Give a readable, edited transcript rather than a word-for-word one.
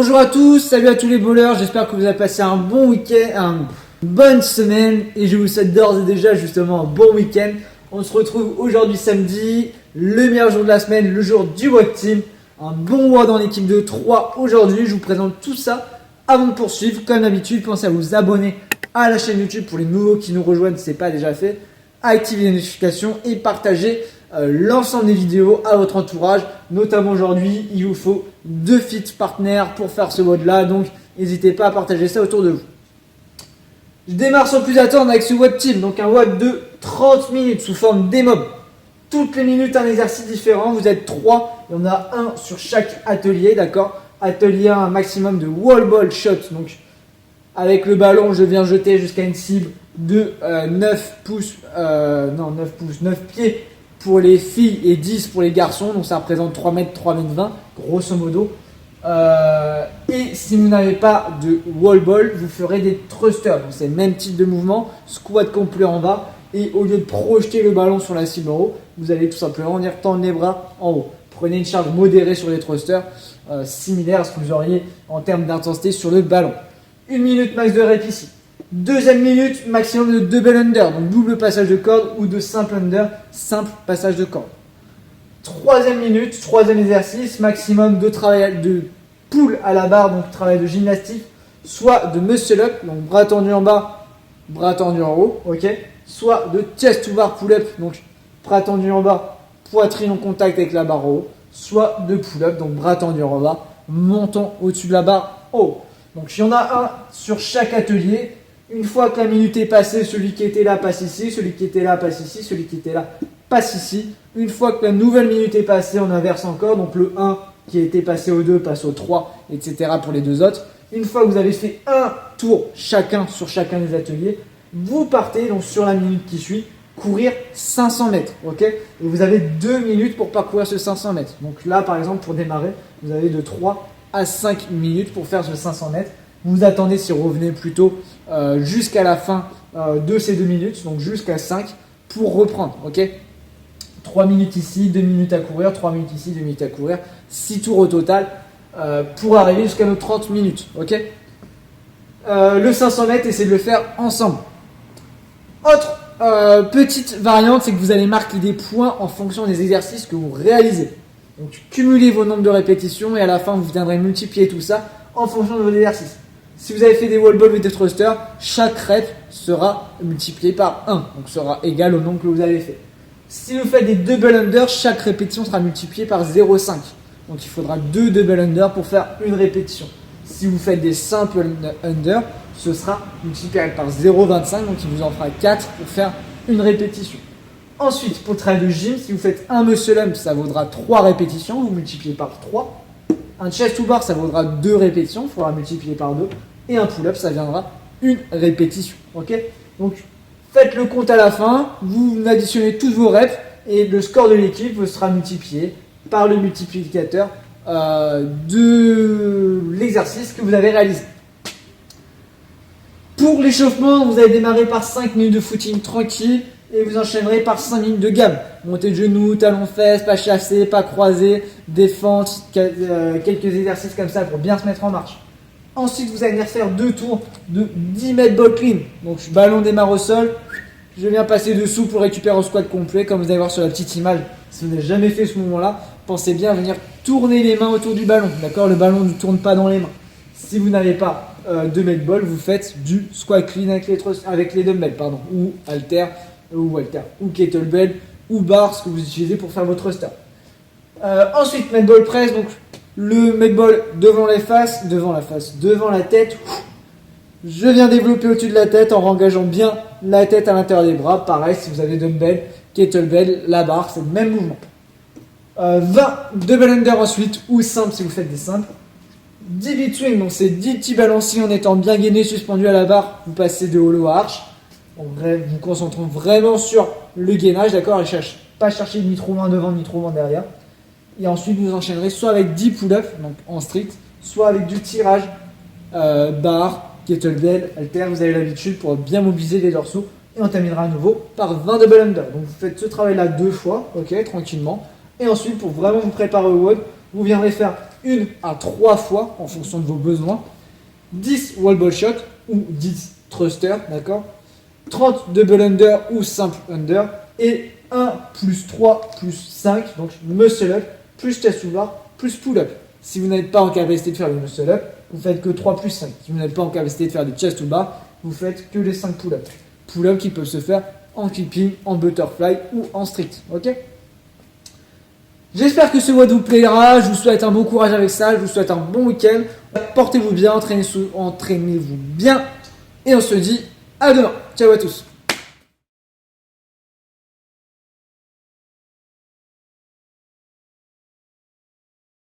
Bonjour à tous, salut à tous les bowlers, j'espère que vous avez passé un bon week-end, une bonne semaine et je vous souhaite d'ores et déjà justement un bon week-end. On se retrouve aujourd'hui samedi, le meilleur jour de la semaine, le jour du WOD Team. Un bon WOD dans l'équipe de 3 aujourd'hui, je vous présente tout ça. Avant de poursuivre, comme d'habitude, pensez à vous abonner à la chaîne YouTube pour les nouveaux qui nous rejoignent si ce n'est pas déjà fait. Activez les notifications et partagez l'ensemble des vidéos à votre entourage. Notamment aujourd'hui, il vous faut 2 fit partenaires pour faire ce WOD là. Donc n'hésitez pas à partager ça autour de vous. Je démarre sans plus attendre avec ce WOD Team. Donc un WOD de 30 minutes sous forme d'émob. Toutes les minutes un exercice différent. Vous êtes 3. Il y en a un sur chaque atelier. D'accord. Atelier 1, un maximum de wall ball shot. Donc avec le ballon, je viens jeter jusqu'à une cible de 9 pieds pour les filles et 10 pour les garçons. Donc ça représente 3 mètres, 3 mètres 20, grosso modo. Et si vous n'avez pas de wall ball, vous ferez des thrusters. Donc c'est le même type de mouvement, squat complet en bas. Et au lieu de projeter le ballon sur la cible en haut, vous allez tout simplement venir tendre les bras en haut. Prenez une charge modérée sur les thrusters, similaire à ce que vous auriez en termes d'intensité sur le ballon. 1 minute max de rep ici. Deuxième minute, maximum de double under, donc double passage de corde ou de simple under, simple passage de corde. Troisième minute, troisième exercice, maximum de travail de pull à la barre, donc travail de gymnastique, soit de muscle up, donc bras tendus en bas, bras tendus en haut, ok, soit de chest to bar pull up, donc bras tendus en bas, poitrine en contact avec la barre en haut, soit de pull up, donc bras tendus en bas, montant au-dessus de la barre en haut. Donc il y en a un sur chaque atelier. Une fois que la minute est passée, celui qui était là passe ici, celui qui était là passe ici, celui qui était là passe ici. Une fois que la nouvelle minute est passée, on inverse encore. Donc le 1 qui a été passé au 2 passe au 3, etc. pour les deux autres. Une fois que vous avez fait un tour chacun sur chacun des ateliers, vous partez donc sur la minute qui suit, courir 500 mètres. Ok, et vous avez 2 minutes pour parcourir ce 500 mètres. Donc là, par exemple, pour démarrer, vous avez de 3 à 5 minutes pour faire ce 500 mètres. Vous attendez si vous revenez plutôt jusqu'à la fin de ces 2 minutes, donc jusqu'à 5 pour reprendre. Ok, 3 minutes ici, 2 minutes à courir, 3 minutes ici, 2 minutes à courir, 6 tours au total pour arriver jusqu'à nos 30 minutes. Ok, le 500 mètres, essayez de le faire ensemble. Autre petite variante, c'est que vous allez marquer des points en fonction des exercices que vous réalisez. Donc cumulez vos nombres de répétitions et à la fin vous viendrez multiplier tout ça en fonction de vos exercices. Si vous avez fait des wall balls ou des thrusters, chaque rep sera multiplié par 1, donc sera égal au nombre que vous avez fait. Si vous faites des double under, chaque répétition sera multipliée par 0,5. Donc il faudra 2 double under pour faire une répétition. Si vous faites des simple under, ce sera multiplié par 0,25, donc il vous en fera 4 pour faire une répétition. Ensuite, pour le travail de gym, si vous faites un muscle up, ça vaudra 3 répétitions, vous multipliez par 3. Un chest to bar, ça vaudra 2 répétitions, il faudra multiplier par 2. Et un pull-up, ça viendra une répétition. Ok, donc, faites le compte à la fin, vous additionnez tous vos reps et le score de l'équipe vous sera multiplié par le multiplicateur de l'exercice que vous avez réalisé. Pour l'échauffement, vous allez démarrer par 5 minutes de footing tranquille et vous enchaînerez par 5 minutes de gamme. Montée de genoux, talons fesses, pas chassé, pas croisé, défense, quelques exercices comme ça pour bien se mettre en marche. Ensuite, vous allez venir faire 2 tours de 10 mètres ball clean. Donc, ballon démarre au sol. Je viens passer dessous pour récupérer au squat complet. Comme vous allez voir sur la petite image, si vous n'avez jamais fait ce mouvement-là, pensez bien à venir tourner les mains autour du ballon. D'accord, le ballon ne tourne pas dans les mains. Si vous n'avez pas 2 mètres ball, vous faites du squat clean avec les dumbbells, ou halter, ou kettlebell, ou bar, ce que vous utilisez pour faire votre thruster. Ensuite, med ball press, donc le med ball devant la tête. Je viens développer au-dessus de la tête en engageant bien la tête à l'intérieur des bras. Pareil, si vous avez dumbbell, kettlebell, la barre, c'est le même mouvement. 20 double under ensuite, ou simple si vous faites des simples. 10 beat swing, donc c'est 10 petits balanciers en étant bien gainé, suspendu à la barre. Vous passez de hollow à arch. En vrai, vous concentrez vraiment sur le gainage, d'accord, et pas chercher ni trop loin devant ni trop loin derrière. Et ensuite, vous enchaînerez soit avec 10 pull-ups, donc en strict, soit avec du tirage, barre, kettlebell, halter. Vous avez l'habitude pour bien mobiliser les dorsaux. Et on terminera à nouveau par 20 double under. Donc vous faites ce travail-là 2 fois, ok, tranquillement. Et ensuite, pour vraiment vous préparer au WOD, vous viendrez faire 1 à 3 fois en fonction de vos besoins. 10 wall ball shot ou 10 thruster, d'accord. 30 double under ou simple under. Et 1 plus 3 plus 5, donc muscle up, plus chest to bar, plus pull up. Si vous n'êtes pas en capacité de faire le muscle up, vous faites que 3 plus 5. Si vous n'êtes pas en capacité de faire des chest to bar, vous faites que les 5 pull up. Pull up qui peuvent se faire en keeping, en butterfly ou en strict. Ok. J'espère que ce WOD vous plaira. Je vous souhaite un bon courage avec ça. Je vous souhaite un bon week-end. Portez-vous bien, entraînez-vous bien. Et on se dit à demain. Ciao à tous.